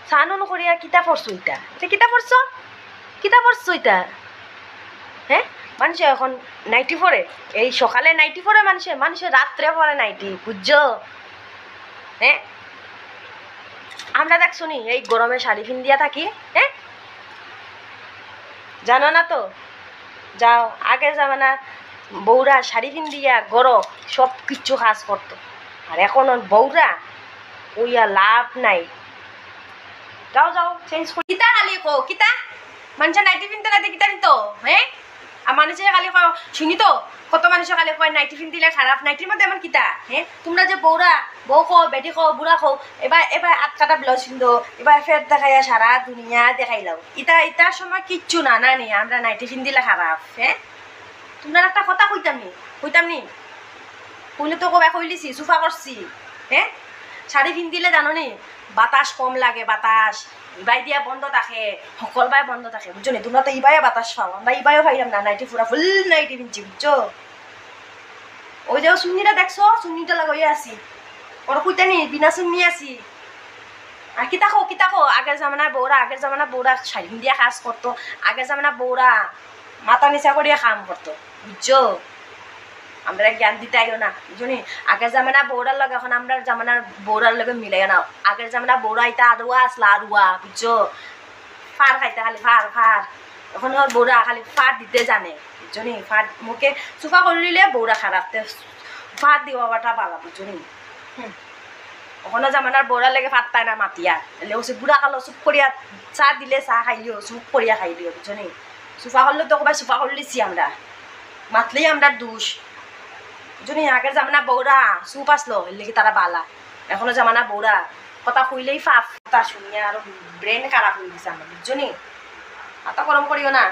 সানুন করিয়া কিতা পড়ছো ইটা কিতা পড়ছো কিতা পড়ছো ইটা হ্যাঁ মানুষ এখন নাইটি পরে এই সকালে নাইটি পরে মানুষের রাত্রে পরে নাইটি বুঝছো হ্যাঁ আমরা দেখ শুনি এই গরমে শাড়ি পিন্দিয়া থাকি হ্যাঁ জানো না তো যাও আগের জামানা বউরা শাড়ি পিন্দিয়া গরম সব কিচ্ছু কাজ করতো আর এখন বউরা ওইয়া লাভ নাই যাও যাও চেঞ্জ করি কিতা খালি কো কিতা মানুষের নাইটি পিনতে নাইতে কিতা নিত হ্যাঁ আর মানুষের খালি শুনি তো কত মানুষের খালি কয় নাইটি পিন দিলে খারাপ নাইটির মধ্যে এমন কিতা হ্যাঁ তোমরা যে বউরা বউ খো বেটি খো বুড়া খো এবার আট কাটা ব্লাউজ পিন্ধো এবার ফের দেখাইয়া সারা দুনিয়া দেখাইলাও ইটার সময় কিচ্ছু না নি আমরা নাইটি পিন দিলে খারাপ হ্যাঁ তোমরা একটা কথা কইতাম নি কইলে তো কবে কইলিছি চুফা করছি হ্যাঁ শাড়ি পিন দিলে জানো নি বাতাস কম লাগে বাতাস ইবাই দিয়া বন্ধ থাকে সকলবাই বন্ধ থাকে বুঝছো নি তোমরা তো ইবাইও বাতাস পাও আমরা ইবাইও পাইলাম না নাইটি পুরা ফুল নাইটি পিনছি বুঝছো ওই যে চুন্নিটা দেখছো চুন্নিটা লাগাই আছি ওরা কইতা নি বিনা চুন্নি আছি আর কিতা খো আগের জামানার বউরা শাড়ি পিন দিয়া কাজ করতো আগের জামানার বউরা মাথা নিচা করিয়া কাম করতো বুঝছো আমরা জ্ঞান দিতে আইও না বুঝলি আগের জামানা বৌরার লগে এখন আমরা জামানার বৌরার লগে মিলাই না আগের জামানা বৌরা ইটা আরুয়া আসলা আরুয়া বুঝছো ফার খাইতে খালি ফার এখন বৌরা খালি ফার দিতে জানে বুঝলি ফার মুখে চুফা করে দিলে বৌরা খারাপ ফার দিব বাটা পালা বুঝলি ওখানে জামানার বৌরার লেগে ফার তাই না মাতিয়া এলে ওসে বুড়া কালো চুপ করিয়া চাহ দিলে চাহ খাইলিও চুপ করিয়া খাইলিও বুঝলি চুফা করলে তো কবাই চুফা করলিছি আমরা মাতলেই আমরা দুষ বুঝলি আগের জামানা বৌরা চুপ আসলো এর লেগে তারা বালা এখনো জামানা বৌরা কথা কইলেই ফাফ কথা শুনিয়া আর ব্রেন খারাপ হয়ে গেছে আমার বুঝছো নি মাথা গরম করিও না।